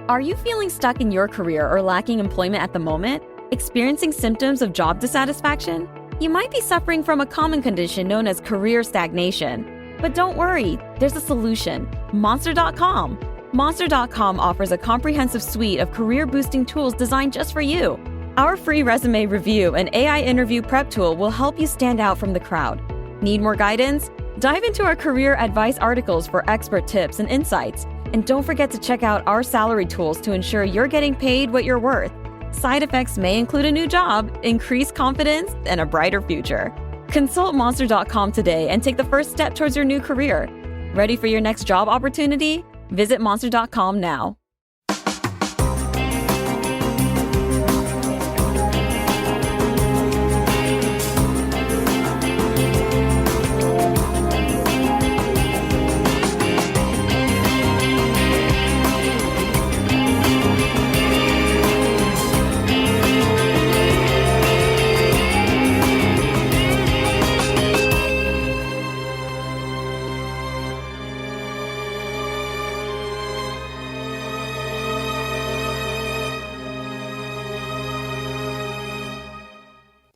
Are you feeling stuck in your career or lacking employment at the moment? Experiencing symptoms of job dissatisfaction? You might be suffering from a common condition known as career stagnation. But don't worry, there's a solution. Monster.com. Monster.com offers a comprehensive suite of career-boosting tools designed just for you. Our free resume review and AI interview prep tool will help you stand out from the crowd. Need more guidance? Dive into our career advice articles for expert tips and insights. And don't forget to check out our salary tools to ensure you're getting paid what you're worth. Side effects may include a new job, increased confidence, and a brighter future. Consult Monster.com today and take the first step towards your new career. Ready for your next job opportunity? Visit Monster.com now.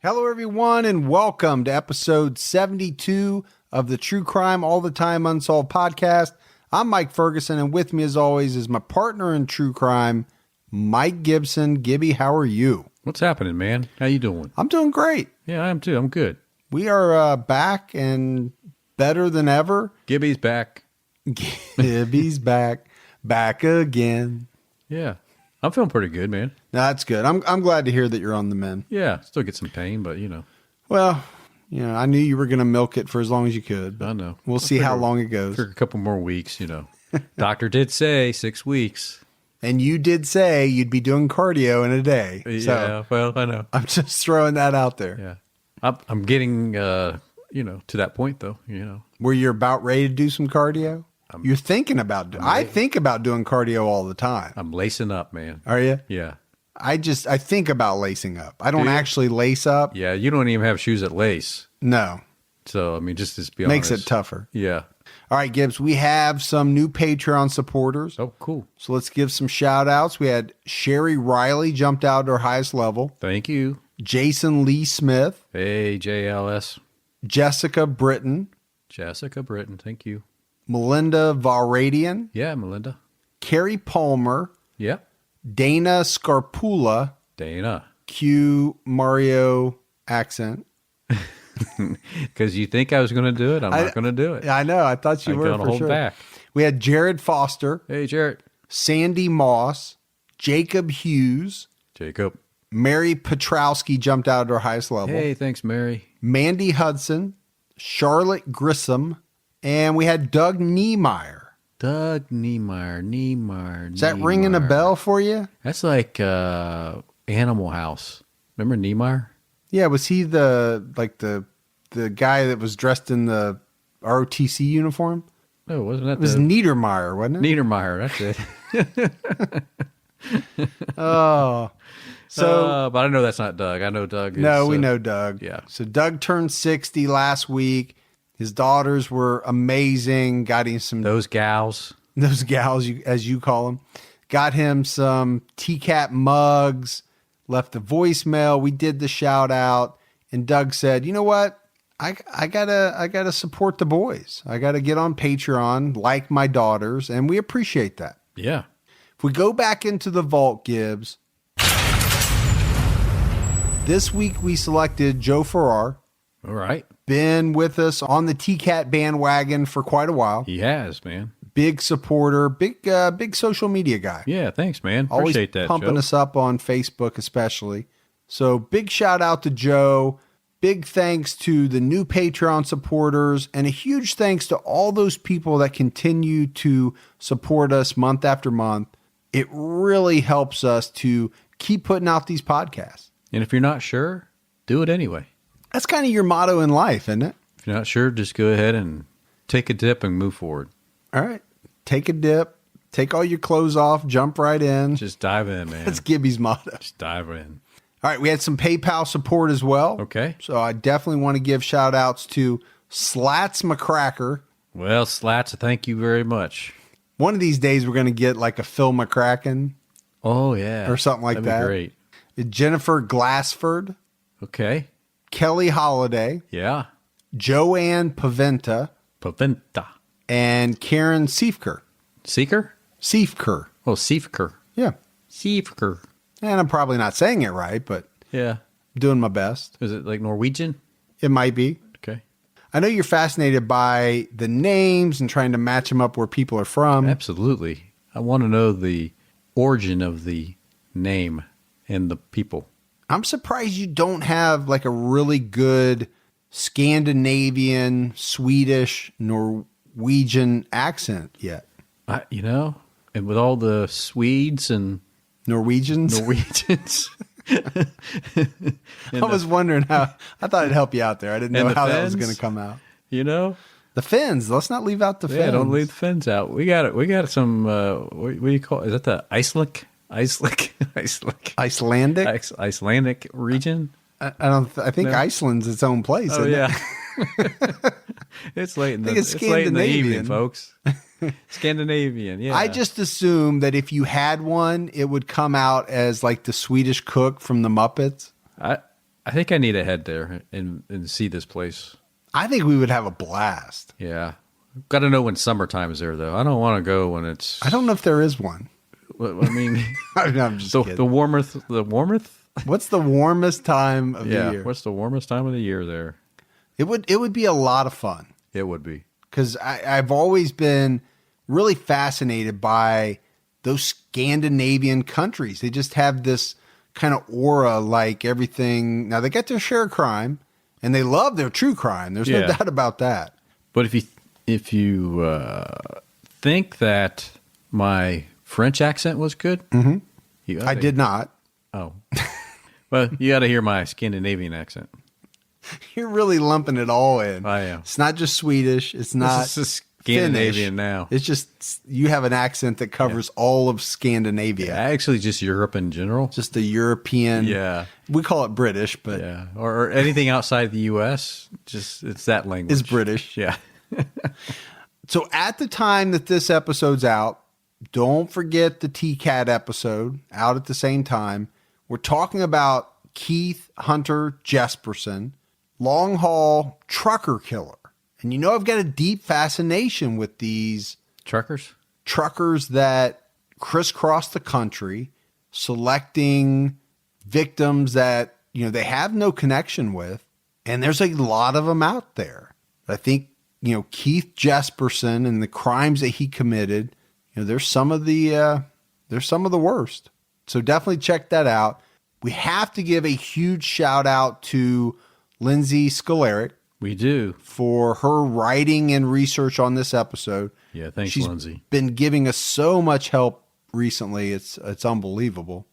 Hello, everyone, and welcome to episode 72 of the True Crime All the Time Unsolved podcast. I'm Mike Ferguson, and with me, as always, is my partner in true crime, Mike Gibson. Gibby, how are you? What's happening, man? How you doing? I'm doing great. Yeah, I am too. I'm good. We are back and better than ever. Gibby's back. Gibby's back again. Yeah, I'm feeling pretty good, man. No, that's good. I'm glad to hear that you're on the mend. Yeah, still get some pain, but you know. Well, I knew you were going to milk it for as long as you could. I know. We'll see how long it goes. For a couple more weeks, Doctor did say 6 weeks. And you did say you'd be doing cardio in a day. Yeah, well, I know. I'm just throwing that out there. Yeah. I'm getting, to that point, though, Where you're about ready to do some cardio? You're thinking about I think about doing cardio all the time. I'm lacing up, man. Are you? Yeah. I think about lacing up. I don't actually lace up. Yeah, you don't even have shoes that lace. No. So, just to be honest. Makes it tougher. Yeah. All right, Gibbs, we have some new Patreon supporters. Oh, cool. So let's give some shout outs. We had Sherry Riley jumped out to her highest level. Thank you. Jason Lee Smith. Hey, JLS. Jessica Britton. Thank you. Melinda Valradian. Yeah, Melinda. Carrie Palmer. Yeah. Dana Scarpula. Dana. Cue Mario accent. Because you think I was going to do it. I'm not going to do it. I know. I thought you were for hold sure. Back. We had Jared Foster. Hey, Jared. Sandy Moss. Jacob Hughes. Jacob. Mary Petrowski jumped out at her highest level. Hey, thanks, Mary. Mandy Hudson. Charlotte Grissom. And we had Doug Niemeyer. Is that ringing a bell for you? That's like Animal House. Remember Niemeyer? Yeah, was he the guy that was dressed in the ROTC uniform? No, wasn't that? It was Niedermeyer, wasn't it? Niedermeyer, that's it. Oh. But I know that's not Doug. I know Doug is... No, we know Doug. Yeah. So Doug turned 60 last week. His daughters were amazing. Got him some... Those gals, as you call them. Got him some TCAT mugs. Left a voicemail. We did the shout out. And Doug said, you know what? I gotta support the boys. I gotta get on Patreon like my daughters. And we appreciate that. Yeah. If we go back into the vault, Gibbs... This week we selected Joe Farrar. All right. Been with us on the TCAT bandwagon for quite a while. He has, man. Big supporter, big social media guy. Yeah, thanks, man. Always Appreciate that, pumping Joe. us up on Facebook especially. So big shout out to Joe. Big thanks to the new Patreon supporters, and a huge thanks to all those people that continue to support us month after month. It really helps us to keep putting out these podcasts. And if you're not sure, do it anyway. That's kind of your motto in life, isn't it? If you're not sure, just go ahead and take a dip and move forward. All right. Take a dip. Take all your clothes off. Jump right in. Just dive in, man. That's Gibby's motto. Just dive in. All right. We had some PayPal support as well. Okay. So I definitely want to give shout outs to Slats McCracker. Well, Slats, thank you very much. One of these days we're going to get like a Phil McCracken Oh, yeah. Or something like That'd that. Be great. Jennifer Glassford, Okay. Kelly Holiday, Yeah. Joanne Paventa, Paventa. and Karen Siefker. Seeker? Siefker. Oh, Siefker. Yeah. Siefker. And I'm probably not saying it right, but Yeah. doing my best. Is it like Norwegian? It might be. Okay. I know you're fascinated by the names and trying to match them up where people are from. Absolutely. I want to know the origin of the name and the people. I'm surprised you don't have like a really good Scandinavian, Swedish, Norwegian accent yet. And with all the Swedes and Norwegians? Norwegians. I was wondering how. I thought it'd help you out there. I didn't know the how that was Finns? going to come out. The Finns. Let's not leave out the Finns. Yeah, don't leave the Finns out. We got some, what do you call it? Is that the Icelandic region? I think No. Iceland's its own place. Oh, isn't yeah. it? It's late in it's it's late in the evening, Scandinavian. folks. Scandinavian, yeah. I just assumed that if you had one, it would come out as like the Swedish cook from the Muppets. I think I need to head there and see this place. I think we would have a blast. Yeah. Got to know when summertime is there, though. I don't want to go when it's... I don't know if there is one. I mean... I'm just kidding. the warmth... What's the warmest time of the year? What's the warmest time of the year there? It would be a lot of fun. It would be. Because I've always been really fascinated by those Scandinavian countries. They just have this kind of aura like everything. Now, they get their share of crime, and they love their true crime. There's no doubt about that. But if you think that my French accent was good, I did not. Oh. Well, you got to hear my Scandinavian accent. You're really lumping it all in. I am. It's not just Swedish. It's not This is Scandinavian Finnish. now. It's just you have an accent that covers all of Scandinavia. Actually, just Europe in general. Just the European. Yeah. We call it British, but Yeah. Or anything outside the U.S., just it's that language. it's British. Yeah. So at the time that this episode's out, don't forget the TCAT episode out at the same time. We're talking about Keith Hunter Jesperson, long haul trucker killer. And you know, I've got a deep fascination with these Truckers? truckers that crisscross the country, selecting victims that, you know, they have no connection with. And there's a lot of them out there. I think, you know, Keith Jesperson and the crimes that he committed, you know, there's some of the worst. So definitely check that out. We have to give a huge shout out to Lindsay Skolaric We do. for her writing and research on this episode. Yeah, thanks, She's Lindsay. been giving us so much help recently. It's unbelievable.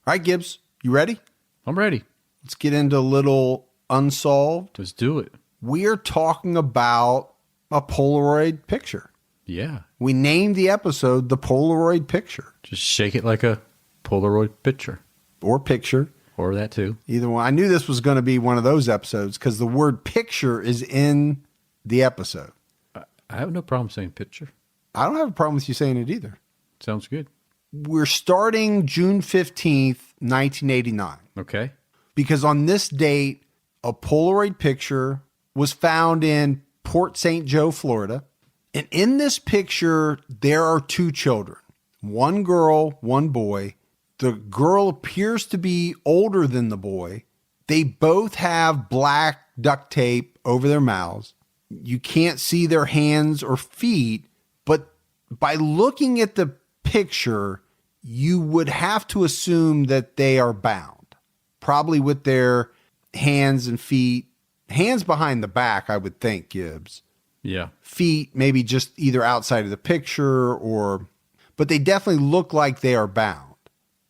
All right, Gibbs, you ready? I'm ready. Let's get into a little Unsolved. Let's do it. We are talking about a Polaroid picture. Yeah. We named the episode The Polaroid Picture, Just shake it like a Polaroid picture. or picture. Or that too. Either one. I knew this was going to be one of those episodes because the word picture is in the episode. I have no problem saying picture. I don't have a problem with you saying it either. Sounds good. We're starting June 15th, 1989, Okay. because on this date, a Polaroid picture was found in Port St. Joe, Florida. And in this picture, there are two children, one girl, one boy. The girl appears to be older than the boy. They both have black duct tape over their mouths. You can't see their hands or feet, but by looking at the picture, you would have to assume that they are bound, probably with their hands and feet, hands behind the back, I would think, Gibbs. Yeah. Feet maybe just either outside of the picture but they definitely look like they are bound.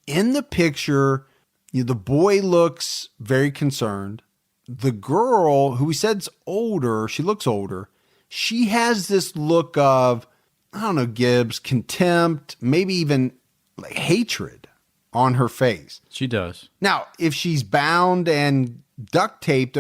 In the picture, the boy looks very concerned. The girl, who we said's older, she looks older. She has this look of, I don't know, Gibbs, contempt, maybe even like hatred on her face. She does. Now, if she's bound and duct taped,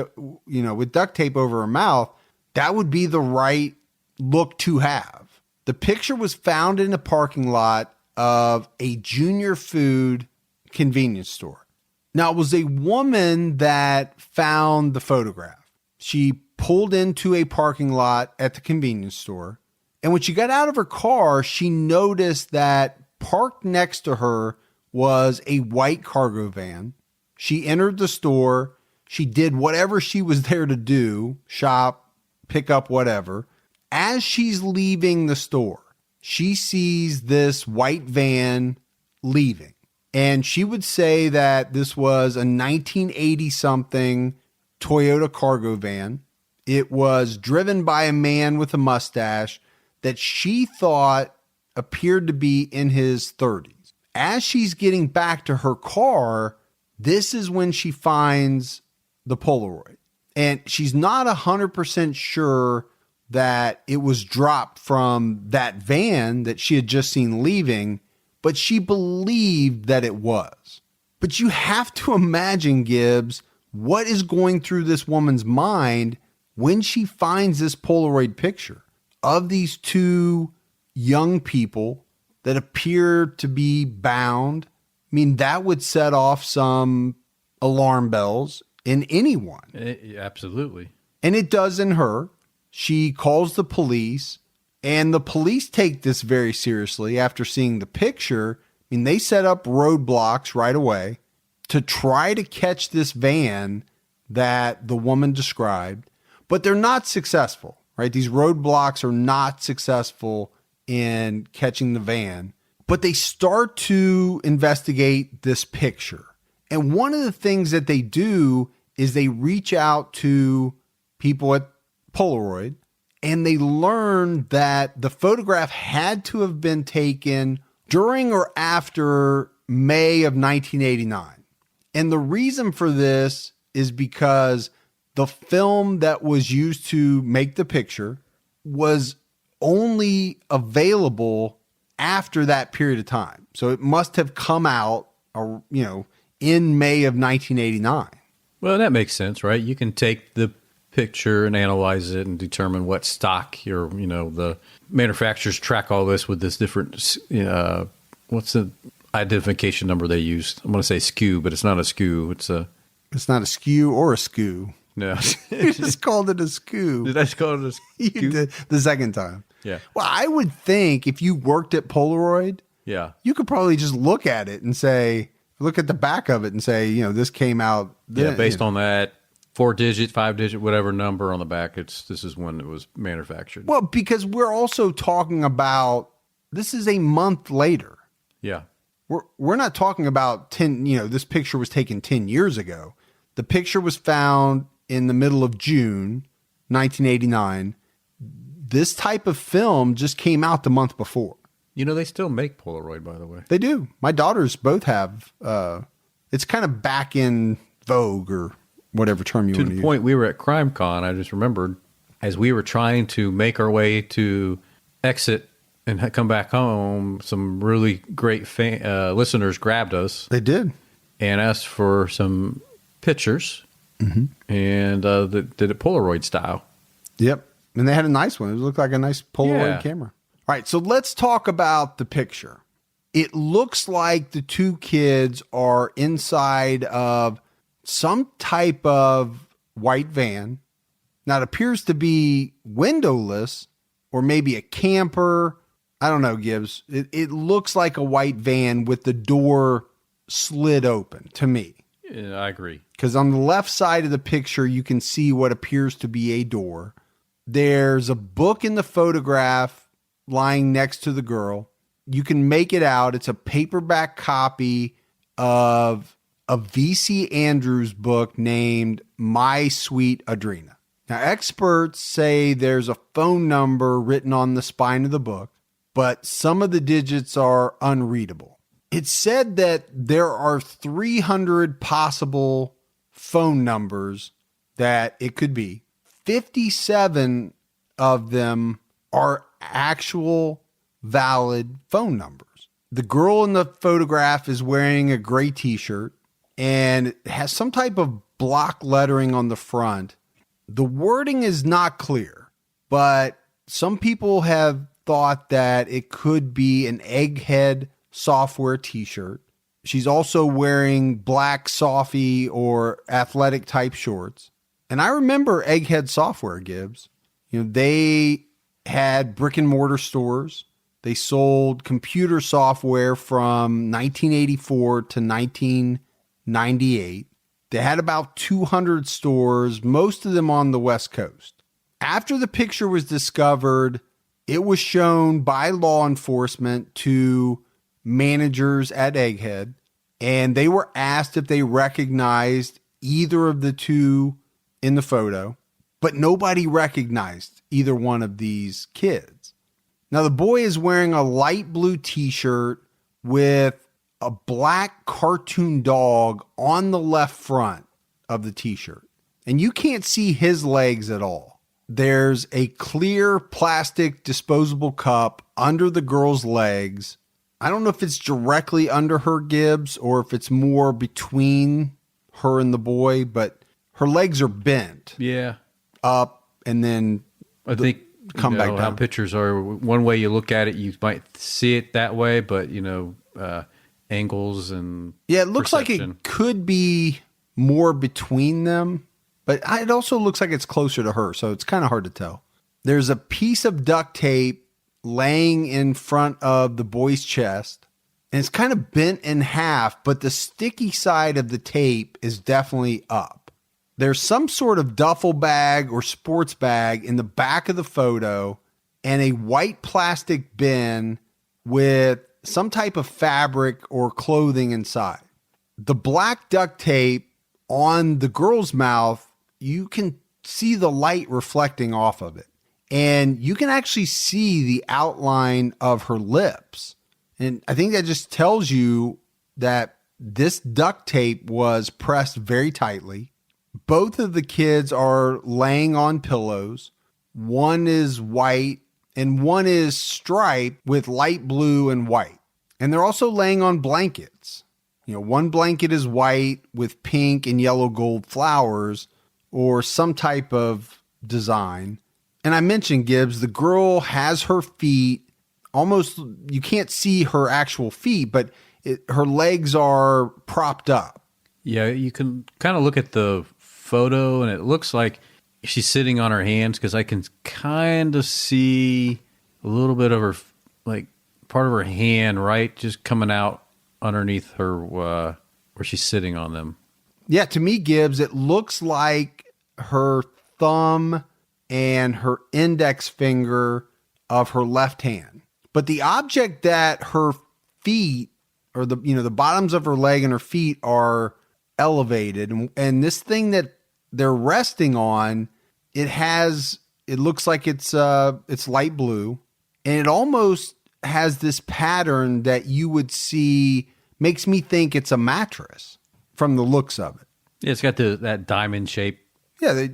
with duct tape over her mouth, that would be the right look to have. The picture was found in a parking lot of a junior food convenience store. Now, it was a woman that found the photograph. She pulled into a parking lot at the convenience store. And when she got out of her car, she noticed that parked next to her was a white cargo van. She entered the store. She did whatever she was there to do, shop, pick up whatever. As she's leaving the store, she sees this white van leaving. And she would say that this was a 1980 something Toyota cargo van. It was driven by a man with a mustache that she thought appeared to be in his 30s. As she's getting back to her car, this is when she finds the Polaroid. And she's not 100% sure that it was dropped from that van that she had just seen leaving, but she believed that it was. But you have to imagine, Gibbs, what is going through this woman's mind when she finds this Polaroid picture of these two young people that appear to be bound. I mean, that would set off some alarm bells in anyone. Absolutely. And it does in her. She calls the police, and the police take this very seriously after seeing the picture. I mean, they set up roadblocks right away to try to catch this van that the woman described, but they're not successful, right? These roadblocks are not successful in catching the van, but they start to investigate this picture. And one of the things that they do is they reach out to people at Polaroid, and they learn that the photograph had to have been taken during or after May of 1989. And the reason for this is because the film that was used to make the picture was only available after that period of time. So it must have come out, in May of 1989. Well, that makes sense, right? You can take the picture and analyze it and determine what stock the manufacturers track all this with this different, what's the identification number they used? I'm going to say SKU, but it's not a SKU. It's not a SKU or a SKU. No. You just called it a SKU. Did I just call it a SKU? You did the second time. Yeah. Well, I would think if you worked at Polaroid, yeah, you could probably just look at it and say, look at the back of it and say, this came out. Based on that 4-digit, 5-digit, whatever number on the back, this is when it was manufactured. Well, because we're also talking about, this is a month later. Yeah. We're not talking about 10, this picture was taken 10 years ago. The picture was found in the middle of June, 1989. This type of film just came out the month before. They still make Polaroid, by the way. They do. My daughters both have. It's kind of back in vogue, or whatever term you want to use. To the point, we were at CrimeCon. I just remembered as we were trying to make our way to exit and come back home, some really great listeners grabbed us. They did. And asked for some pictures. Mm-hmm. And did it Polaroid style. Yep. And they had a nice one. It looked like a nice Polaroid camera. All right, so let's talk about the picture. It looks like the two kids are inside of some type of white van. Now, it appears to be windowless, or maybe a camper. I don't know, Gibbs. It looks like a white van with the door slid open to me. Yeah, I agree. Because on the left side of the picture, you can see what appears to be a door. There's a book in the photograph lying next to the girl. You can make it out. It's a paperback copy of a V.C. Andrews book named My Sweet Adrena. Now, experts say there's a phone number written on the spine of the book, but some of the digits are unreadable. It's said that there are 300 possible phone numbers that it could be. 57 of them are actual valid phone numbers. The girl in the photograph is wearing a gray t-shirt and it has some type of block lettering on the front. The wording is not clear, but some people have thought that it could be an egghead software t-shirt. She's also wearing black Softy or athletic type shorts. And I remember Egghead Software, Gibbs. They had brick and mortar stores. They sold computer software from 1984 to 1998. They had about 200 stores, most of them on the West Coast. After the picture was discovered, it was shown by law enforcement to managers at Egghead, and they were asked if they recognized either of the two in the photo, but nobody recognized either one of these kids. Now, the boy is wearing a light blue t-shirt with a black cartoon dog on the left front of the t-shirt, and you can't see his legs at all. There's a clear plastic disposable cup under the girl's legs. I don't know if it's directly under her, Gibbs, or if it's more between her and the boy, but her legs are bent. Yeah. Up and then I think come back down. How pictures are. One way you look at it, you might see it that way, but angles and yeah, it looks perception. like it could be more between them, but it also looks like it's closer to her, so it's kind of hard to tell. There's a piece of duct tape laying in front of the boy's chest, and it's kind of bent in half, but the sticky side of the tape is definitely up. There's some sort of duffel bag or sports bag in the back of the photo and a white plastic bin with some type of fabric or clothing inside. The black duct tape on the girl's mouth, you can see the light reflecting off of it. And you can actually see the outline of her lips. And I think that just tells you that this duct tape was pressed very tightly. Both of the kids are laying on pillows. One is white and one is striped with light blue and white. And they're also laying on blankets. One blanket is white with pink and yellow gold flowers or some type of design. And I mentioned, Gibbs, the girl has her feet almost, you can't see her actual feet, but her legs are propped up. Yeah, you can kind of look at the photo and it looks like she's sitting on her hands because I can kind of see a little bit of her, like part of her hand, right? Just coming out underneath her, where she's sitting on them. Yeah, to me, Gibbs, it looks like her thumb and her index finger of her left hand. But the object that her feet or the bottoms of her leg and her feet are elevated. And this thing that they're resting on, it looks like it's light blue, and it almost has this pattern that you would see, makes me think it's a mattress from the looks of it. Yeah, it's got that diamond shape. Yeah,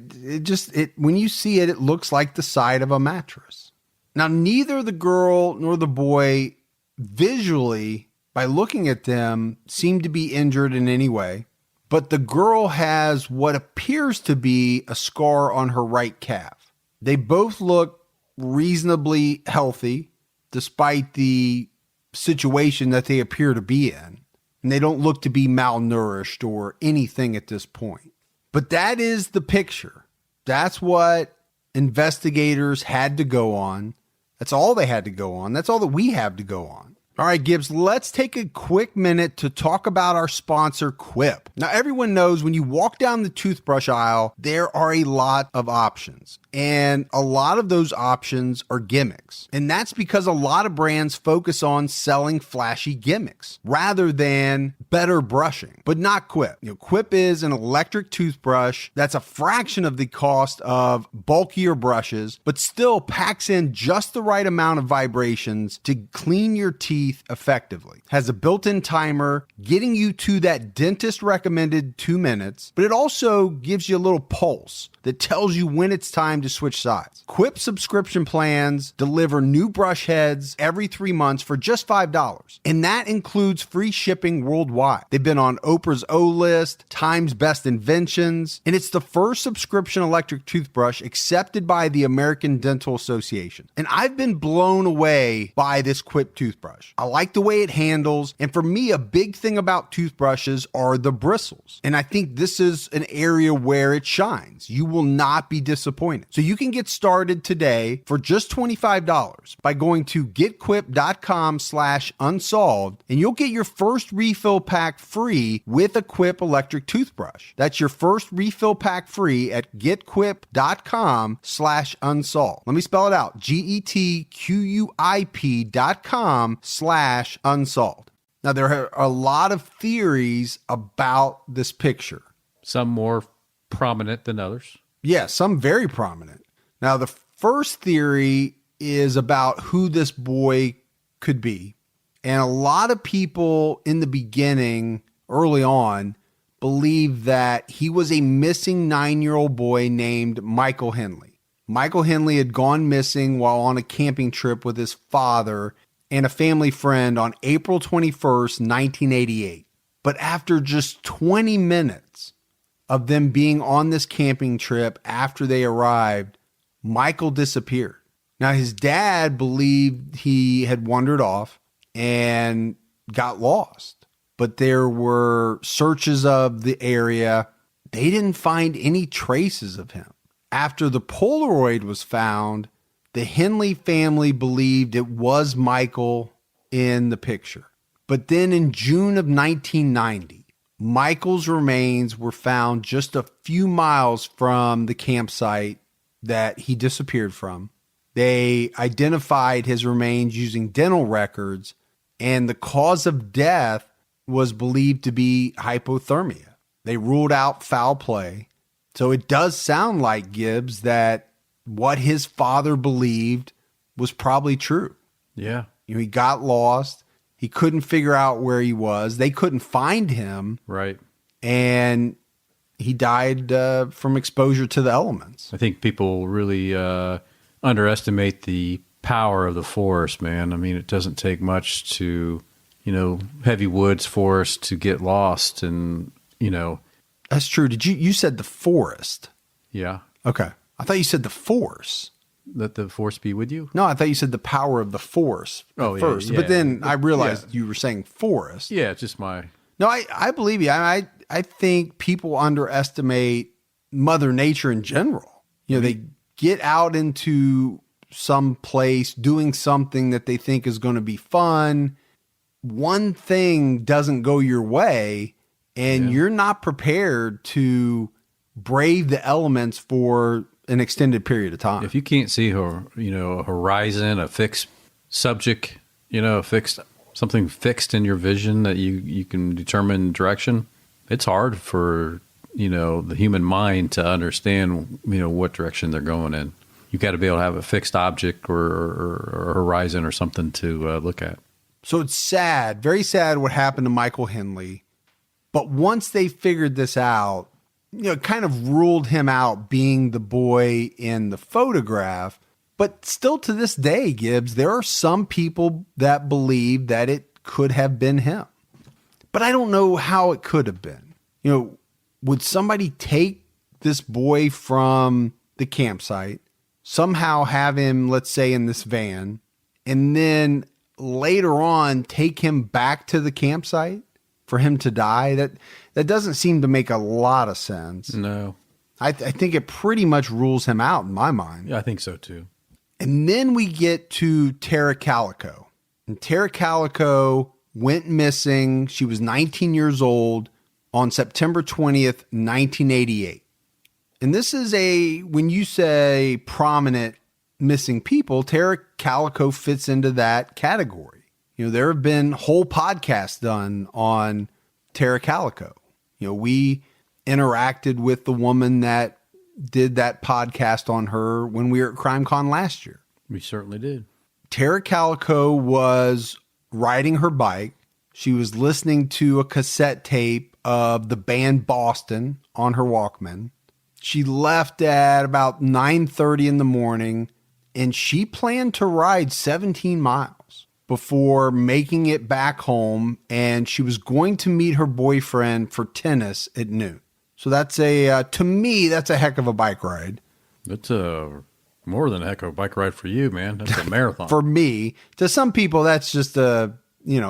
when you see it, it looks like the side of a mattress. Now, neither the girl nor the boy visually, by looking at them, seem to be injured in any way. But the girl has what appears to be a scar on her right calf. They both look reasonably healthy, despite the situation that they appear to be in. And they don't look to be malnourished or anything at this point. But that is the picture. That's what investigators had to go on. That's all they had to go on. That's all that we have to go on. All right, Gibbs, let's take a quick minute to talk about our sponsor, Quip. Now, everyone knows when you walk down the toothbrush aisle, there are a lot of options. And a lot of those options are gimmicks. And that's because a lot of brands focus on selling flashy gimmicks rather than better brushing, but not Quip. Quip is an electric toothbrush that's a fraction of the cost of bulkier brushes, but still packs in just the right amount of vibrations to clean your teeth effectively. Has a built-in timer getting you to that dentist recommended 2 minutes, but it also gives you a little pulse that tells you when it's time time to switch sides. Quip subscription plans deliver new brush heads every 3 months for just $5. And that includes free shipping worldwide. They've been on Oprah's O List, Time's Best Inventions, and it's the first subscription electric toothbrush accepted by the American Dental Association. And I've been blown away by this Quip toothbrush. I like the way it handles, and for me, a big thing about toothbrushes are the bristles. And I think this is an area where it shines. You will not be disappointed. So you can get started today for just $25 by going to getquip.com/unsolved, and you'll get your first refill pack free with a Quip electric toothbrush. That's your first refill pack free at getquip.com/unsolved. Let me spell it out. getquip.com/unsolved. Now, there are a lot of theories about this picture. Some more prominent than others. Yeah, some very prominent. Now, the first theory is about who this boy could be. And a lot of people in the beginning, early on, believed that he was a missing 9-year-old boy named Michael Henley. Michael Henley had gone missing while on a camping trip with his father and a family friend on April 21st, 1988. But after just 20 minutes of them being on this camping trip after they arrived, Michael disappeared. Now, his dad believed he had wandered off and got lost, but there were searches of the area. They didn't find any traces of him. After the Polaroid was found, the Henley family believed it was Michael in the picture. But then in June of 1990, Michael's remains were found just a few miles from the campsite that he disappeared from. They identified his remains using dental records, and the cause of death was believed to be hypothermia. They ruled out foul play. So it does sound like, Gibbs, that what his father believed was probably true. Yeah. He got lost. He couldn't figure out where he was. They couldn't find him. Right. And he died from exposure to the elements. I think people really underestimate the power of the forest, man. I mean, it doesn't take much to, heavy woods forest to get lost and, That's true. You said the forest. Yeah. Okay. I thought you said the force. Let the force be with you? No, I thought you said the power of the force first. Yeah. But then I realized you were saying forest. Yeah, it's just my... No, I believe you. I think people underestimate Mother Nature in general. They get out into some place doing something that they think is going to be fun. One thing doesn't go your way, and you're not prepared to brave the elements for an extended period of time. If you can't see a horizon, a fixed subject, something fixed in your vision that you can determine direction, it's hard for, the human mind to understand, what direction they're going in. You got to be able to have a fixed object or a horizon or something to look at. So it's sad, very sad what happened to Michael Henley. But once they figured this out, it kind of ruled him out being the boy in the photograph. But still to this day, Gibbs, there are some people that believe that it could have been him. But I don't know how it could have been. Would somebody take this boy from the campsite, somehow have him, let's say, in this van, and then later on take him back to the campsite for him to die? That doesn't seem to make a lot of sense. No. I think it pretty much rules him out in my mind. Yeah, I think so too. And then we get to Tara Calico. And Tara Calico went missing. She was 19 years old on September 20th, 1988. And this is when you say prominent missing people, Tara Calico fits into that category. There have been whole podcasts done on Tara Calico. We interacted with the woman that did that podcast on her when we were at CrimeCon last year. We certainly did. Tara Calico was riding her bike. She was listening to a cassette tape of the band Boston on her Walkman. She left at about 9:30 in the morning, and she planned to ride 17 miles before making it back home, and she was going to meet her boyfriend for tennis at noon. So that's to me, that's a heck of a bike ride. That's more than a heck of a bike ride for you, man. That's a marathon. For me, to some people, that's just a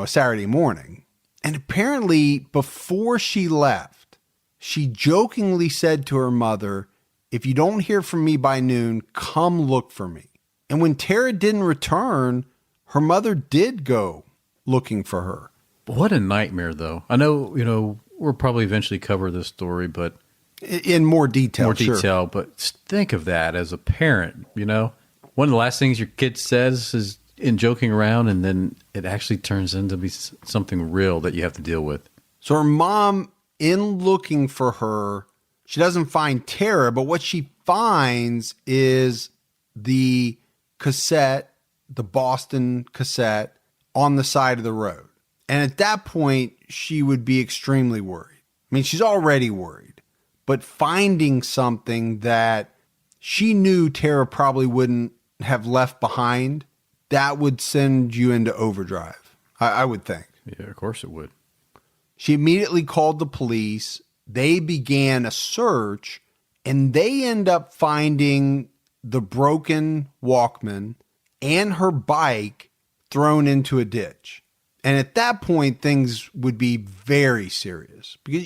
Saturday morning. And apparently, before she left, she jokingly said to her mother, "If you don't hear from me by noon, come look for me." And when Tara didn't return, her mother did go looking for her. What a nightmare, though. I know, we'll probably eventually cover this story, but in more detail. Sure. But think of that as a parent, One of the last things your kid says is in joking around, and then it actually turns into be something real that you have to deal with. So her mom, in looking for her, she doesn't find Tara, but what she finds is the cassette, the Boston cassette, on the side of the road. And at that point, she would be extremely worried. I mean, she's already worried, but finding something that she knew Tara probably wouldn't have left behind, that would send you into overdrive, I would think. Yeah, of course it would. She immediately called the police. They began a search, and they end up finding the broken Walkman and her bike thrown into a ditch. And at that point, things would be very serious because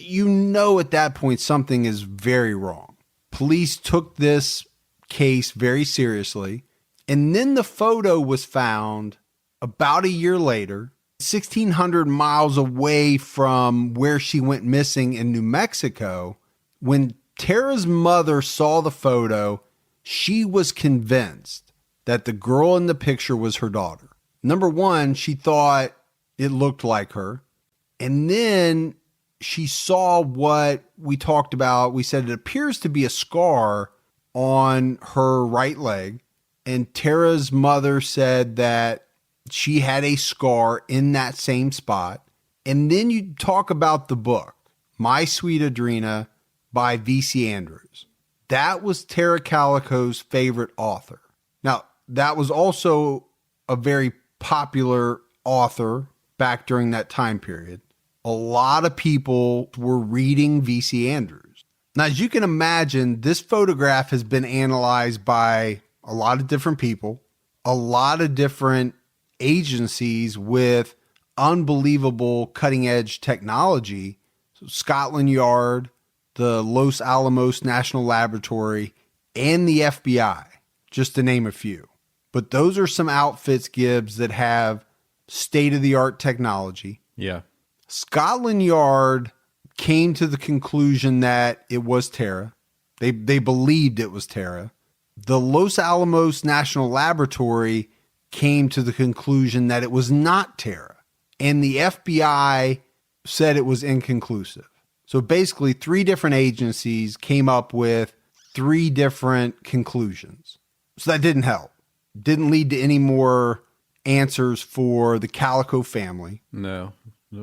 at that point, something is very wrong. Police took this case very seriously. And then the photo was found about a year later, 1,600 miles away from where she went missing in New Mexico. When Tara's mother saw the photo, she was convinced that the girl in the picture was her daughter. Number one, she thought it looked like her. And then she saw what we talked about. We said it appears to be a scar on her right leg. And Tara's mother said that she had a scar in that same spot. And then you talk about the book, My Sweet Adrena by V.C. Andrews. That was Tara Calico's favorite author. Now, that was also a very popular author back during that time period. A lot of people were reading V.C. Andrews. Now, as you can imagine, this photograph has been analyzed by a lot of different people, a lot of different agencies with unbelievable cutting edge technology. So Scotland Yard, the Los Alamos National Laboratory, and the FBI, just to name a few. But those are some outfits, Gibbs, that have state-of-the-art technology. Yeah. Scotland Yard came to the conclusion that it was Tara. They believed it was Tara. The Los Alamos National Laboratory came to the conclusion that it was not Tara. And the FBI said it was inconclusive. So basically, 3 different agencies came up with 3 different conclusions. So that didn't help. Didn't lead to any more answers for the Calico family. No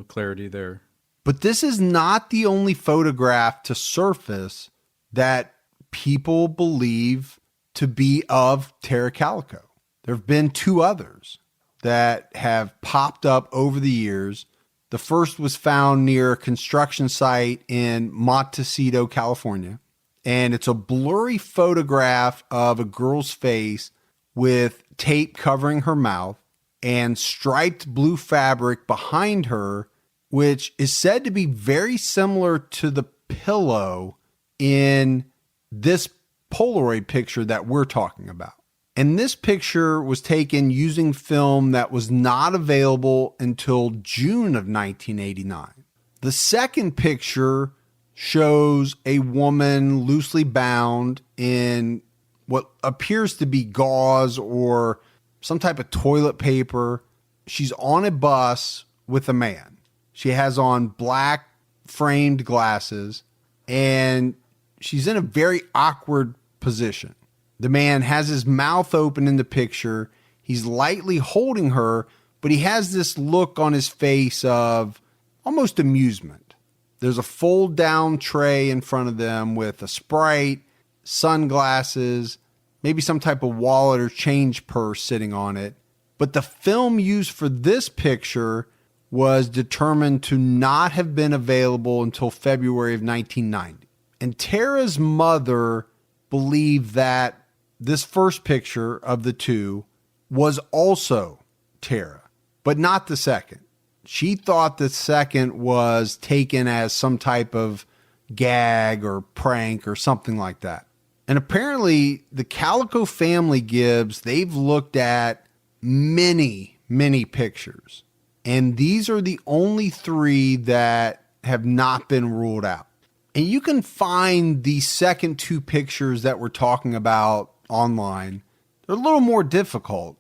clarity there. But this is not the only photograph to surface that people believe to be of Tara Calico. There have been 2 others that have popped up over the years. The first was found near a construction site in Montecito, California. And it's a blurry photograph of a girl's face with tape covering her mouth and striped blue fabric behind her, which is said to be very similar to the pillow in this Polaroid picture that we're talking about. And this picture was taken using film that was not available until June of 1989. The second picture shows a woman loosely bound in what appears to be gauze or some type of toilet paper. She's on a bus with a man. She has on black framed glasses and she's in a very awkward position. The man has his mouth open in the picture. He's lightly holding her, but he has this look on his face of almost amusement. There's a fold down tray in front of them with a Sprite, sunglasses, maybe some type of wallet or change purse sitting on it. But the film used for this picture was determined to not have been available until February of 1990. And Tara's mother believed that this first picture of the two was also Tara, but not the second. She thought the second was taken as some type of gag or prank or something like that. And apparently the Calico family, Gibbs, they've looked at many, many pictures. And these are the only three that have not been ruled out. And you can find the second two pictures that we're talking about online. They're a little more difficult.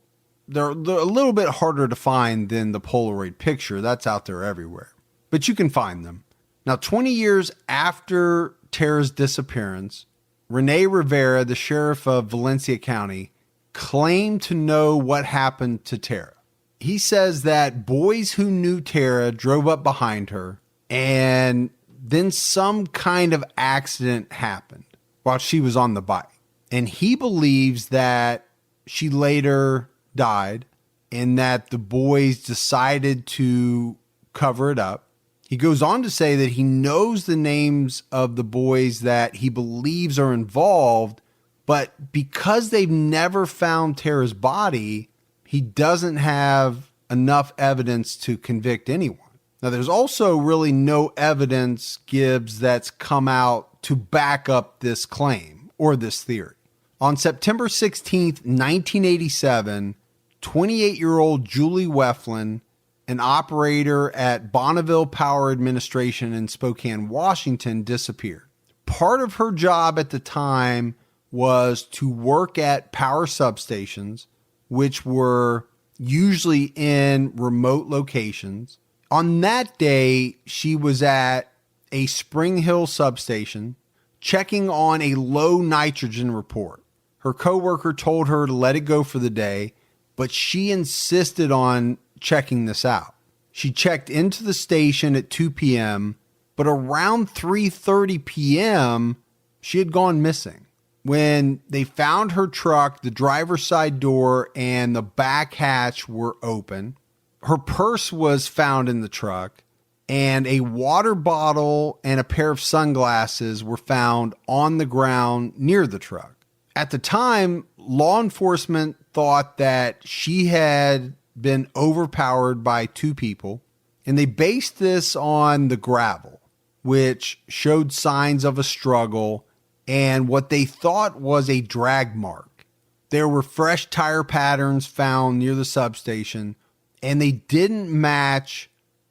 They're a little bit harder to find than the Polaroid picture. That's out there everywhere. But you can find them. Now, 20 years after Tara's disappearance, Rene Rivera, the sheriff of Valencia County, claimed to know what happened to Tara. He says that boys who knew Tara drove up behind her, and then some kind of accident happened while she was on the bike. And he believes that she later died and that the boys decided to cover it up. He goes on to say that he knows the names of the boys that he believes are involved, but because they've never found Tara's body, he doesn't have enough evidence to convict anyone. Now, there's also really no evidence, Gibbs, that's come out to back up this claim or this theory. On September 16th, 1987, 28-year-old Julie Weflin, an operator at Bonneville Power Administration in Spokane, Washington, disappeared. Part of her job at the time was to work at power substations, which were usually in remote locations. On that day, she was at a Spring Hill substation checking on a low nitrogen report. Her coworker told her to let it go for the day, but she insisted on checking this out. She checked into the station at 2 p.m., but around 3:30 p.m., she had gone missing. When they found her truck, the driver's side door and the back hatch were open. Her purse was found in the truck, and a water bottle and a pair of sunglasses were found on the ground near the truck. At the time, law enforcement thought that she had been overpowered by two people, and they based this on the gravel, which showed signs of a struggle and what they thought was a drag mark. There were fresh tire patterns found near the substation, and they didn't match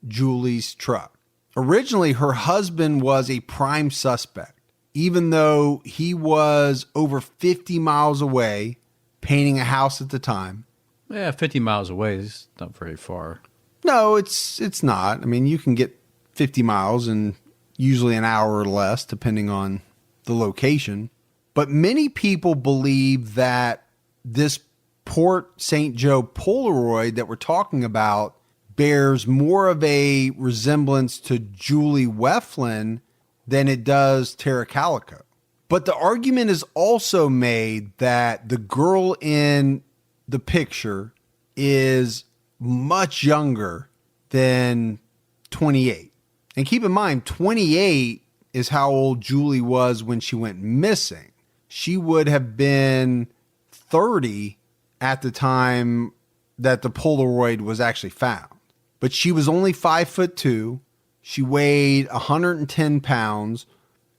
Julie's truck. Originally, her husband was a prime suspect, even though he was over 50 miles away painting a house at the time. Yeah, 50 miles away is not very far. No, it's not. I mean, you can get 50 miles in usually an hour or less, depending on the location. But many people believe that this Port St. Joe Polaroid that we're talking about bears more of a resemblance to Julie Weflin than it does Tara Calico. But the argument is also made that the girl in the picture is much younger than 28. And keep in mind, 28 is how old Julie was when she went missing. She would have been 30 at the time that the Polaroid was actually found. But she was only 5'2". She weighed 110 pounds.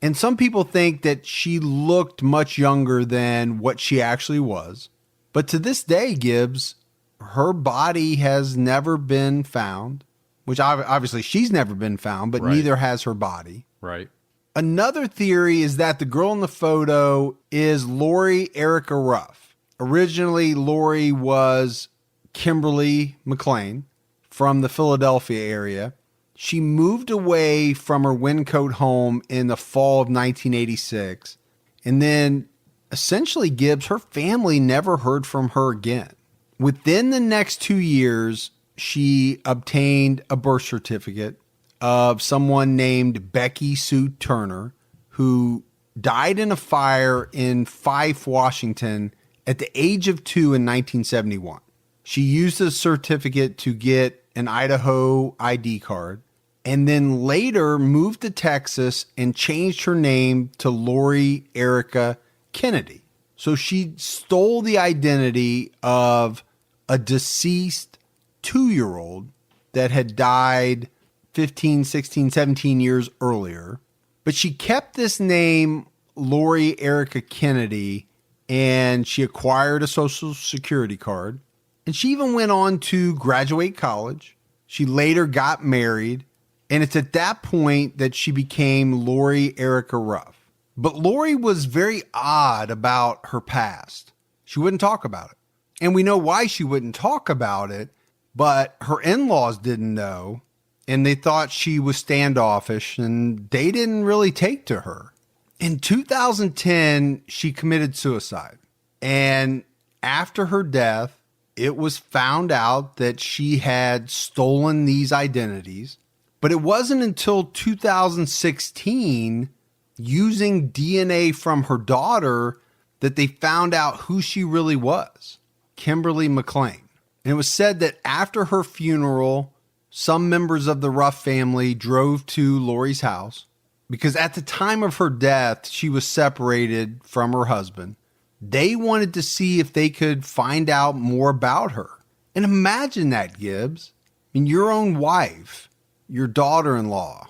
And some people think that she looked much younger than what she actually was. But to this day, Gibbs, her body has never been found, which obviously she's never been found, but Right. neither has her body. Right. Another theory is that the girl in the photo is Lori Erica Ruff. Originally, Lori was Kimberly McLean from the Philadelphia area. She moved away from her Wyncote home in the fall of 1986. And then essentially, Gibbs, her family never heard from her again. Within the next 2 years, she obtained a birth certificate of someone named Becky Sue Turner, who died in a fire in Fife, Washington at the age of 2 in 1971. She used the certificate to get an Idaho ID card and then later moved to Texas and changed her name to Lori Erica Kennedy. So she stole the identity of a deceased 2-year-old that had died 15, 16, 17 years earlier. But she kept this name, Lori Erica Kennedy, and she acquired a Social Security card. And she even went on to graduate college. She later got married. And it's at that point that she became Lori Erica Ruff. But Lori was very odd about her past. She wouldn't talk about it. And we know why she wouldn't talk about it, but her in-laws didn't know. And they thought she was standoffish and they didn't really take to her. In 2010, she committed suicide. And after her death, it was found out that she had stolen these identities. But it wasn't until 2016, using DNA from her daughter, that they found out who she really was, Kimberly McLean. And it was said that after her funeral, some members of the Ruff family drove to Lori's house because at the time of her death, she was separated from her husband. They wanted to see if they could find out more about her. And imagine that, Gibbs. I mean, your own wife, your daughter-in-law,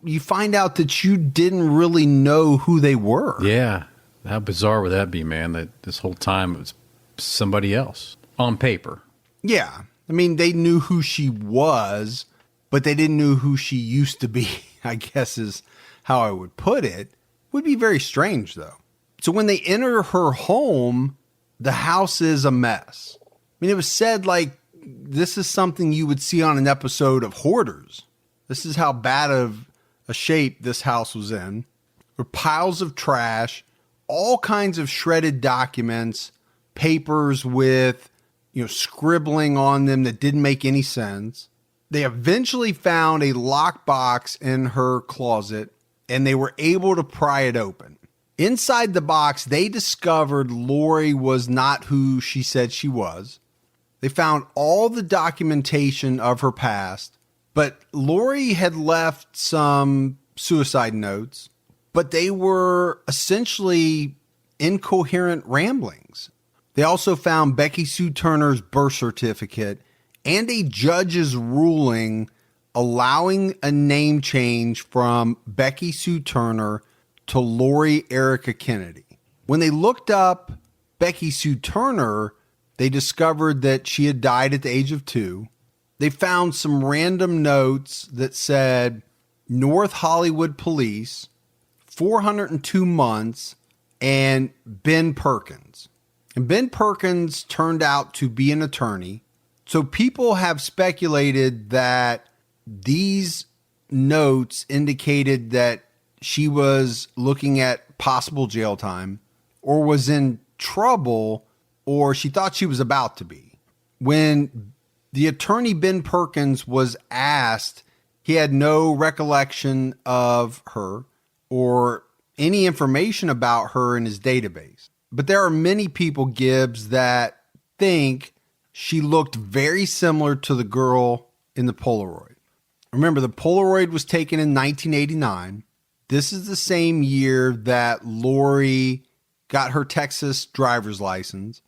you find out that you didn't really know who they were. Yeah. How bizarre would that be, man? That this whole time it was somebody else on paper. Yeah. I mean, they knew who she was, but they didn't know who she used to be, I guess is how I would put it. Would be very strange, though. So when they enter her home, the house is a mess. I mean, it was said like this is something you would see on an episode of Hoarders. This is how bad of a shape this house was in. There were piles of trash, all kinds of shredded documents, papers with, scribbling on them that didn't make any sense. They eventually found a lockbox in her closet and they were able to pry it open. Inside the box, they discovered Lori was not who she said she was. They found all the documentation of her past, but Lori had left some suicide notes, but they were essentially incoherent ramblings. They also found Becky Sue Turner's birth certificate and a judge's ruling allowing a name change from Becky Sue Turner to Lori Erica Kennedy. When they looked up Becky Sue Turner, they discovered that she had died at the age of 2. They found some random notes that said North Hollywood Police, 402 months, and Ben Perkins. And Ben Perkins turned out to be an attorney. So people have speculated that these notes indicated that she was looking at possible jail time or was in trouble or she thought she was about to be. When the attorney Ben Perkins was asked, he had no recollection of her or any information about her in his database. But there are many people, Gibbs, that think she looked very similar to the girl in the Polaroid. Remember, the Polaroid was taken in 1989. This is the same year that Lori got her Texas driver's license.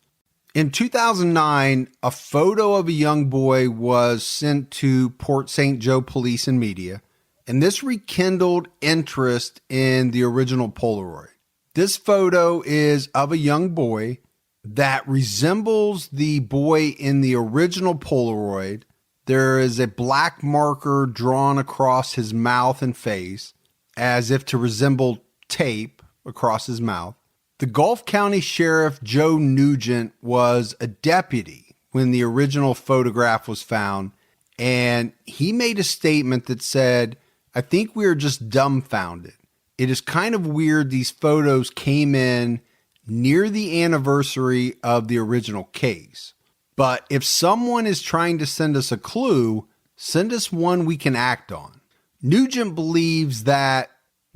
In 2009, a photo of a young boy was sent to Port St. Joe Police and Media, and this rekindled interest in the original Polaroid. This photo is of a young boy that resembles the boy in the original Polaroid. There is a black marker drawn across his mouth and face as if to resemble tape across his mouth. The Gulf County Sheriff Joe Nugent was a deputy when the original photograph was found, and he made a statement that said, "I think we are just dumbfounded. It is kind of weird these photos came in near the anniversary of the original case. But if someone is trying to send us a clue, send us one we can act on." Nugent believes that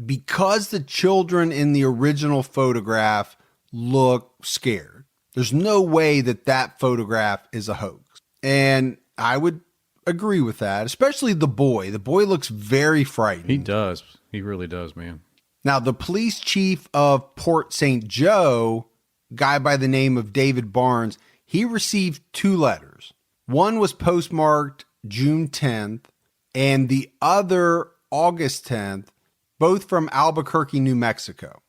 because the children in the original photograph look scared. There's no way that that photograph is a hoax. And I would agree with that, especially the boy. The boy looks very frightened. He does. He really does, man. Now, the police chief of Port St. Joe, a guy by the name of David Barnes, he received 2 letters. One was postmarked June 10th and the other August 10th, both from Albuquerque, New Mexico.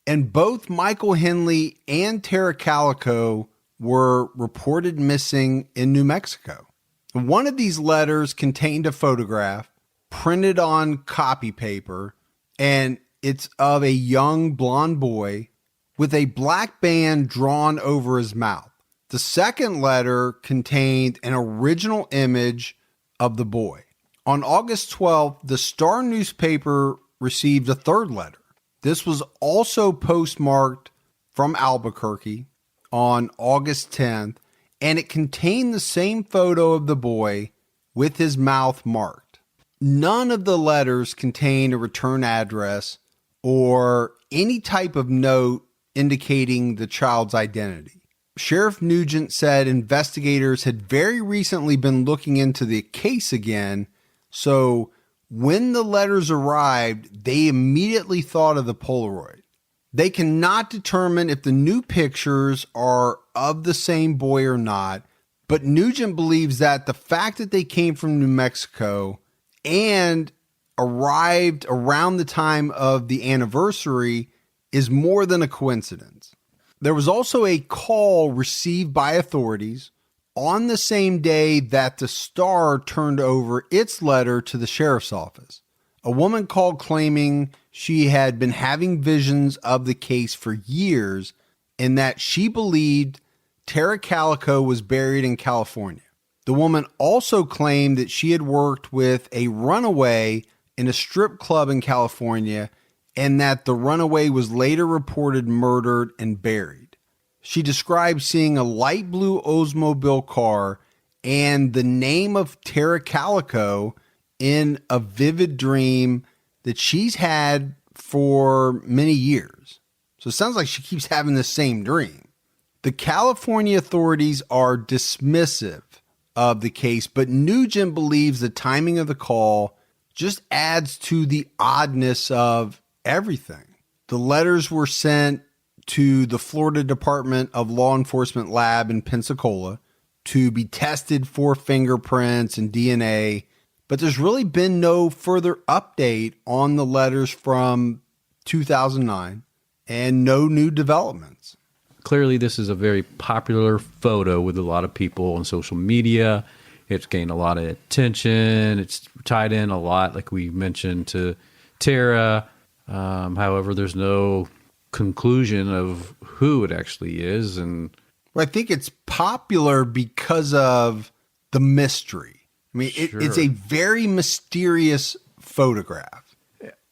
And both Michael Henley and Tara Calico were reported missing in New Mexico. One of these letters contained a photograph printed on copy paper, and it's of a young blonde boy with a black band drawn over his mouth. The second letter contained an original image of the boy. On August 12th, the Star newspaper received a third letter. This was also postmarked from Albuquerque on August 10th, and it contained the same photo of the boy with his mouth marked. None of the letters contained a return address or any type of note indicating the child's identity. Sheriff Nugent said investigators had very recently been looking into the case again, so when the letters arrived, they immediately thought of the Polaroid. They cannot determine if the new pictures are of the same boy or not, but Nugent believes that the fact that they came from New Mexico and arrived around the time of the anniversary is more than a coincidence. There was also a call received by authorities on the same day that the Star turned over its letter to the sheriff's office. A woman called claiming she had been having visions of the case for years and that she believed Tara Calico was buried in California. The woman also claimed that she had worked with a runaway in a strip club in California and that the runaway was later reported murdered and buried. She described seeing a light blue Oldsmobile car and the name of Tara Calico in a vivid dream that she's had for many years. So it sounds like she keeps having the same dream. The California authorities are dismissive of the case, but Nugent believes the timing of the call just adds to the oddness of everything. The letters were sent to the Florida Department of Law Enforcement lab in Pensacola to be tested for fingerprints and DNA, but there's really been no further update on the letters from 2009 and no new developments. Clearly, this is a very popular photo with a lot of people on social media. It's gained a lot of attention. It's tied in a lot, like we mentioned, to Tara. However, there's no conclusion of who it actually is. And well, I think it's popular because of the mystery. I mean, Sure. it's a very mysterious photograph.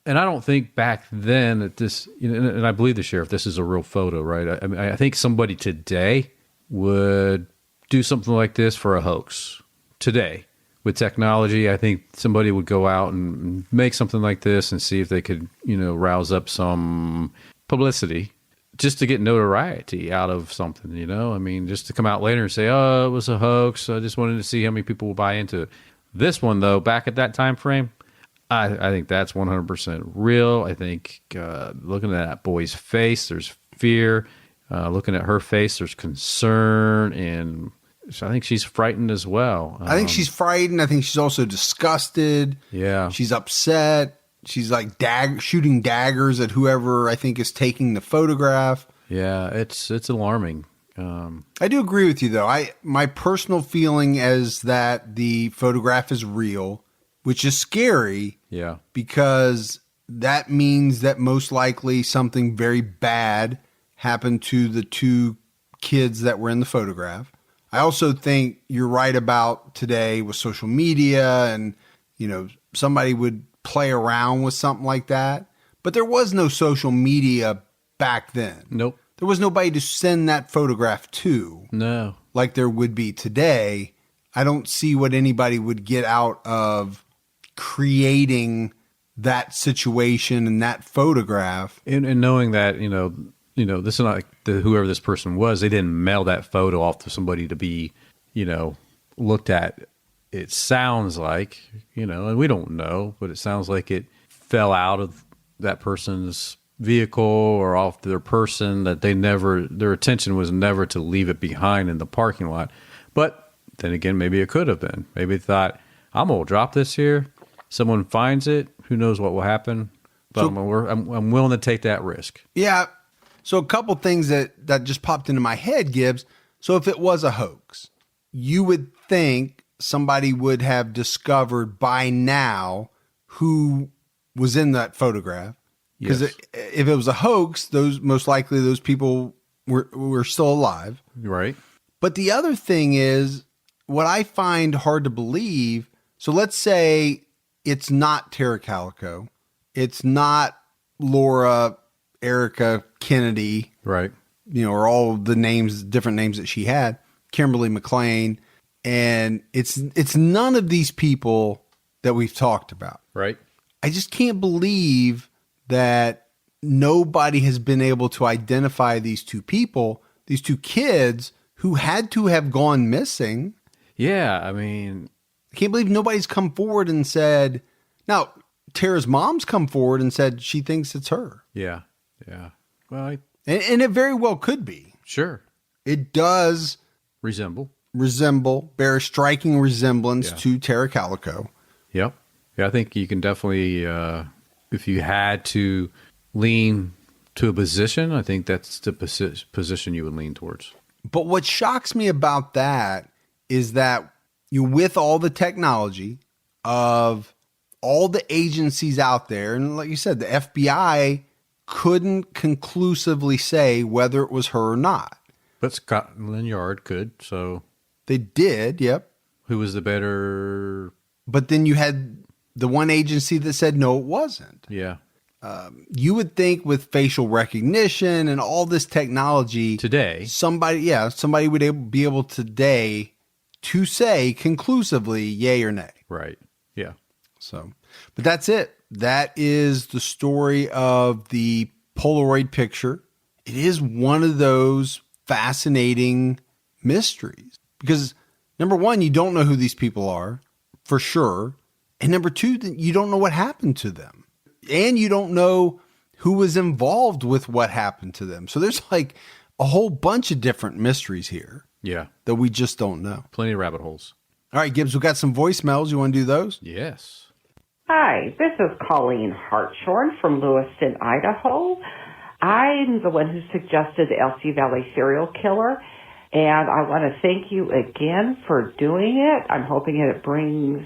And I don't think back then that this, and I believe the sheriff, this is a real photo, right? I mean, I think somebody today would do something like this for a hoax. Today, with technology, I think somebody would go out and make something like this and see if they could, rouse up some publicity just to get notoriety out of something, I mean, just to come out later and say, oh, it was a hoax. I just wanted to see how many people will buy into it. This one, though, back at that time frame, I think that's 100% real. I think looking at that boy's face, there's fear. Looking at her face, there's concern. And so I think she's frightened as well. I think she's frightened. I think she's also disgusted. Yeah. She's upset. She's like shooting daggers at whoever I think is taking the photograph. Yeah, it's alarming. I do agree with you, though. My personal feeling is that the photograph is real, which is scary. Yeah. Because that means that most likely something very bad happened to the 2 kids that were in the photograph. I also think you're right about today with social media and, somebody would play around with something like that. But there was no social media back then. Nope. There was nobody to send that photograph to. No. Like there would be today. I don't see what anybody would get out of creating that situation and that photograph. And knowing that, this is not like whoever this person was, they didn't mail that photo off to somebody to be, looked at. It sounds like, and we don't know, but it sounds like it fell out of that person's vehicle or off their person, that their intention was never to leave it behind in the parking lot. But then again, maybe it could have been. Maybe they thought, I'm going to drop this here. Someone finds it. Who knows what will happen? But I'm willing to take that risk. Yeah. So a couple things that just popped into my head, Gibbs. So if it was a hoax, you would think somebody would have discovered by now who was in that photograph. Because Yes. if it was a hoax, most likely those people were still alive. Right. But the other thing is, what I find hard to believe, so let's say it's not Tara Calico, it's not Laura, Erica Kennedy, Right. Or all the different names that she had, Kimberly McLean, and it's none of these people that we've talked about. Right. I just can't believe that nobody has been able to identify these two people, these two kids who had to have gone missing. Yeah. I mean, I can't believe nobody's come forward and said, now Tara's mom's come forward and said she thinks it's her. yeah. Yeah. Well, And it very well could be. sure. It does bear a striking resemblance to Tara Calico. Yep. Yeah, I think you can definitely, if you had to lean to a position, I think that's the position you would lean towards. But what shocks me about that is that with all the technology of all the agencies out there, and like you said, the FBI couldn't conclusively say whether it was her or not. But Scotland Yard could, so They did, yep. who was the better? But then you had the one agency that said no, it wasn't. Yeah. You would think with facial recognition and all this technology Today. somebody would be able today to say conclusively yay or nay. Right. Yeah. So, but that's it. That is the story of the Polaroid picture. It is one of those fascinating mysteries because number one, you don't know who these people are for sure. And number two, you don't know what happened to them. And you don't know who was involved with what happened to them. So there's like a whole bunch of different mysteries here Yeah. that we just don't know. Plenty of rabbit holes. All right, Gibbs, we've got some voicemails. You want to do those? Yes. Hi, this is Colleen Hartshorn from Lewiston, Idaho. I'm the one who suggested the LC Valley serial killer, and I want to thank you again for doing it. I'm hoping it brings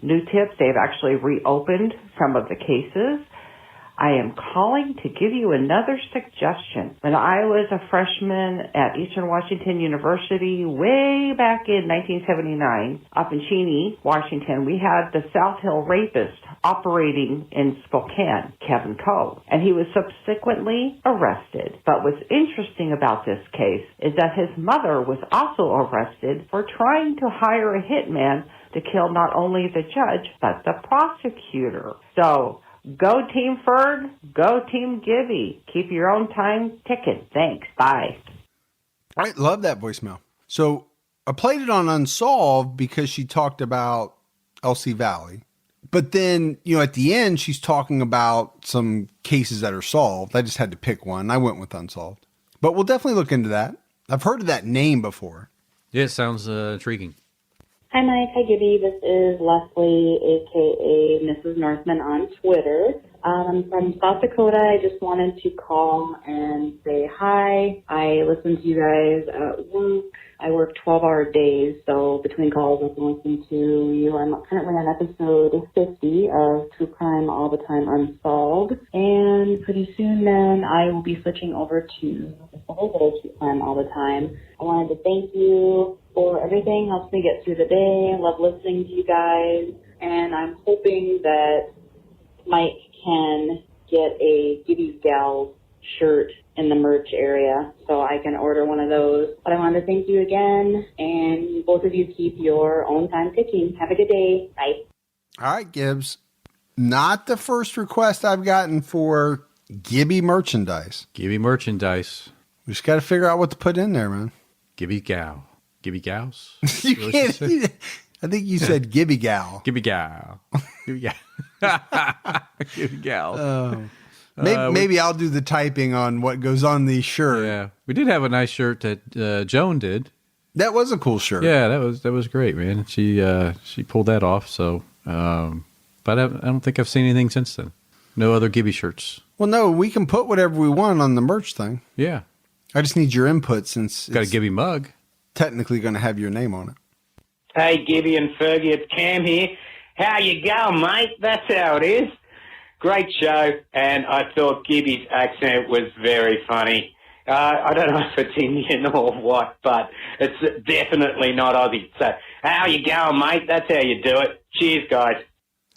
new tips. They've actually reopened some of the cases. I am calling to give you another suggestion. When I was a freshman at Eastern Washington University way back in 1979, up in Cheney, Washington, we had the South Hill rapist operating in Spokane, Kevin Coe, and he was subsequently arrested. But what's interesting about this case is that his mother was also arrested for trying to hire a hitman to kill not only the judge, but the prosecutor. So, go Team Ferg, go Team Gibby. Keep your own time ticking. Thanks. Bye. All right, love that voicemail. So I played it on Unsolved because she talked about LC Valley. But then, at the end, she's talking about some cases that are solved. I just had to pick one. I went with Unsolved. But we'll definitely look into that. I've heard of that name before. Yeah, it sounds intriguing. Hi, Mike. Hi, Gibby. This is Leslie, a.k.a. Mrs. Northman on Twitter. I'm from South Dakota. I just wanted to call and say hi. I listen to you guys at work. I work 12-hour days, so between calls I can listen to you. I'm currently on episode 50 of True Crime All the Time Unsolved. And pretty soon then I will be switching over to the whole True Crime All the Time. I wanted to thank you for everything. Helps me get through the day. I love listening to you guys. And I'm hoping that Mike can get a Gibby's Gals shirt in the merch area so I can order one of those. But I wanted to thank you again, and both of you keep your own time ticking. Have a good day. Bye. All right, Gibbs. Not the first request I've gotten for Gibby merchandise. Gibby merchandise. We just got to figure out what to put in there, man. Gibby gal. Gibby gals? You can't. I think you said Gibby gal. Gibby gal. Gibby gal. Gibby gal. Maybe I'll do the typing on what goes on the shirt. Yeah. We did have a nice shirt that Joan did. That was a cool shirt. Yeah, that was great, man. She pulled that off. So, but I don't think I've seen anything since then. No other Gibby shirts. Well, no, we can put whatever we want on the merch thing. Yeah. I just need your input since Got a Gibby mug. Technically going to have your name on it. Hey, Gibby and Fergie, it's Cam here. How you going, mate? That's how it is. Great show, and I thought Gibby's accent was very funny. I don't know if it's Indian or what, but it's definitely not Aussie. So, how you going, mate? That's how you do it. Cheers, guys.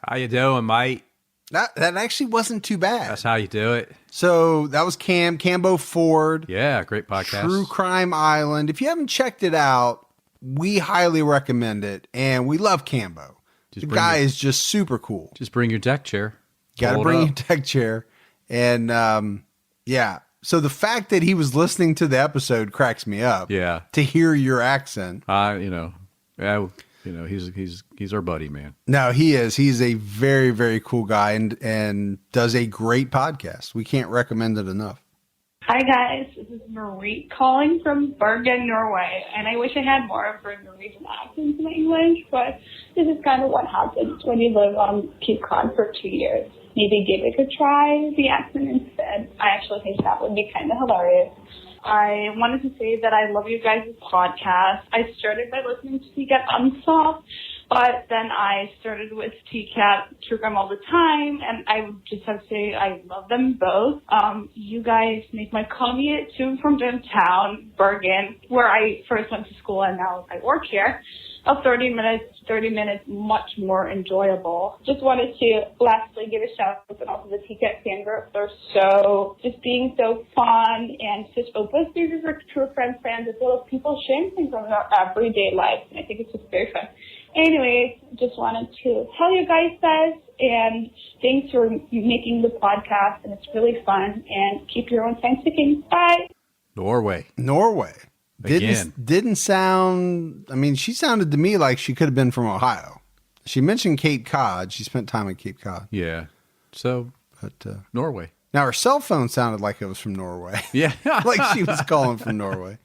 How you doing, mate? That actually wasn't too bad. That's how you do it. So that was Cambo Ford. Yeah, great podcast. True Crime Island. If you haven't checked it out, we highly recommend it. And we love Cambo. The guy is just super cool. Just bring your deck chair. Got to bring your deck chair. And yeah. So the fact that he was listening to the episode cracks me up. Yeah. To hear your accent. He's our buddy, man. No, he is. He's a very, very cool guy and does a great podcast. We can't recommend it enough. Hi, guys. This is Marie calling from Bergen, Norway. And I wish I had more of a Norwegian accent in my English, but this is kind of what happens when you live on Cape Cod for 2 years. Maybe Gibby could try the accent instead. I actually think that would be kind of hilarious. I wanted to say that I love you guys' podcast. I started by listening to TCAT Unsolved, but then I started with TCAT True Crime all the time, and I would just have to say I love them both. You guys make my commute to and from downtown, Bergen, where I first went to school and now I work here, of 30 minutes much more enjoyable. Just wanted to lastly give a shout out and also the TCAT fan group. They're just being so fun and such open spaces for true crime fans as well as people sharing things from their everyday life. And I think it's just very fun. Anyways, just wanted to tell you guys this, and thanks for making the podcast, and it's really fun, and keep your own time ticking. Bye. Norway. Again. Didn't sound, I mean, she sounded to me like she could have been from Ohio. She mentioned Cape Cod. She spent time at Cape Cod. Yeah. So, but Norway. Now, her cell phone sounded like it was from Norway. Yeah. Like she was calling from Norway.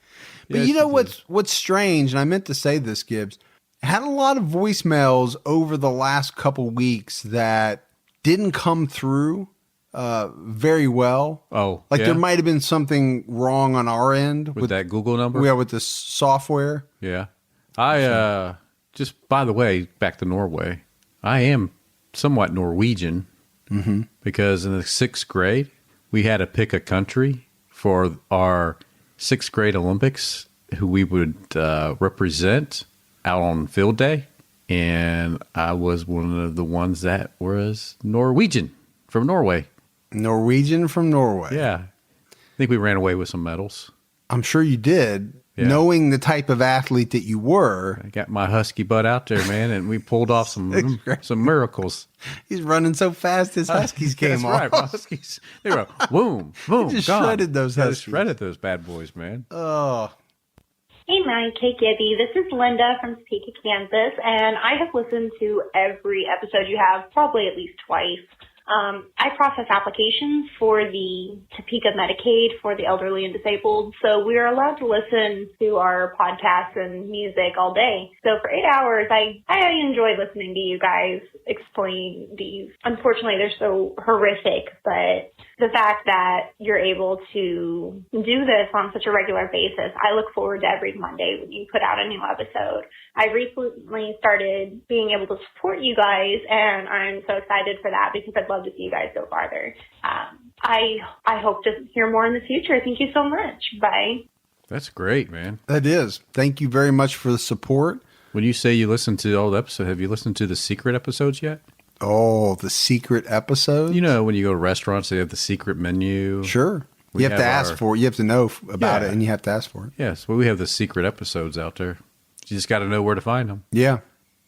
But yeah, you know what's strange, and I meant to say this, Gibbs, had a lot of voicemails over the last couple weeks that didn't come through very well. Oh, like there might have been something wrong on our end with that Google number. Yeah, with the software. Yeah, I just by the way, back to Norway. I am somewhat Norwegian because in the 6th grade we had to pick a country for our 6th grade Olympics who we would represent out on field day, and I was one of the ones that was Norwegian from Norway. Norwegian from Norway. Yeah. I think we ran away with some medals. I'm sure you did. Yeah. Knowing the type of athlete that you were. I got my husky butt out there, man, and we pulled off some miracles. He's running so fast his huskies came off. That's right. My huskies, they were boom, boom, just gone. Shredded those huskies. Just shredded those bad boys, man. Oh. Hey, Mike. Hey, Gibby. This is Linda from Topeka, Kansas, and I have listened to every episode you have, probably at least twice. I process applications for the Topeka Medicaid for the elderly and disabled, so we're allowed to listen to our podcasts and music all day. So for 8 hours, I enjoy listening to you guys explain these. Unfortunately, they're so horrific, but the fact that you're able to do this on such a regular basis, I look forward to every Monday when you put out a new episode. I recently started being able to support you guys, and I'm so excited for that because I'd love to see you guys go farther. I hope to hear more in the future. Thank you so much. Bye. That's great, man. That is. Thank you very much for the support. When you say you listen to all the episodes, have you listened to the secret episodes yet? Oh, the secret episodes? You know, when you go to restaurants, they have the secret menu. Sure. You have to ask for it. You have to know about it, and you have to ask for it. Yes. Well, we have the secret episodes out there. You just got to know where to find them. Yeah.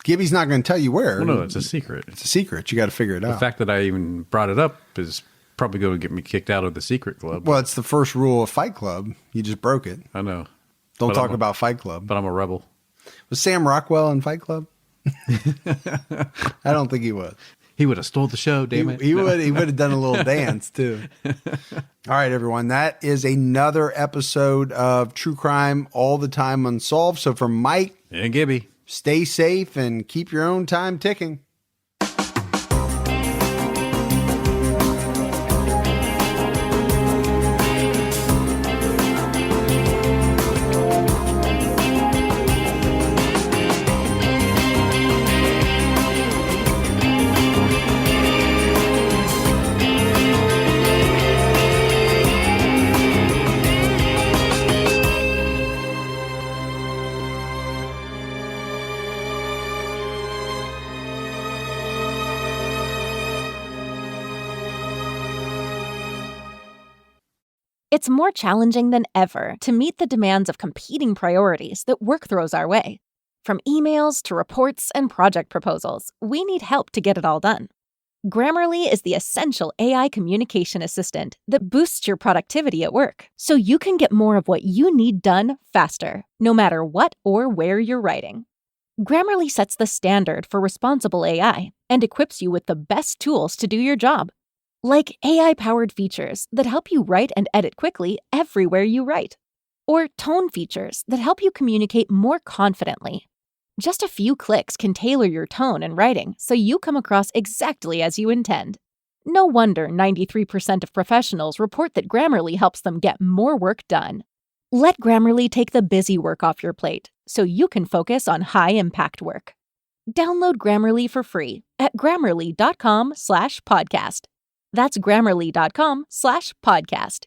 Gibby's not going to tell you where. Well, no, it's a secret. It's a secret. You got to figure it out. The fact that I even brought it up is probably going to get me kicked out of the secret club. Well, it's the first rule of Fight Club. You just broke it. I know. Don't talk about Fight Club. But I'm a rebel. Was Sam Rockwell in Fight Club? I don't think he was. He would have stole the show, damn it. He would have done a little dance, too. All right, everyone. That is another episode of True Crime All the Time Unsolved. So from Mike and Gibby, stay safe and keep your own time ticking. It's more challenging than ever to meet the demands of competing priorities that work throws our way. From emails to reports and project proposals, we need help to get it all done. Grammarly is the essential AI communication assistant that boosts your productivity at work, so you can get more of what you need done faster, no matter what or where you're writing. Grammarly sets the standard for responsible AI and equips you with the best tools to do your job. Like AI-powered features that help you write and edit quickly everywhere you write. Or tone features that help you communicate more confidently. Just a few clicks can tailor your tone and writing so you come across exactly as you intend. No wonder 93% of professionals report that Grammarly helps them get more work done. Let Grammarly take the busy work off your plate so you can focus on high-impact work. Download Grammarly for free at grammarly.com/podcast. That's grammarly.com/podcast.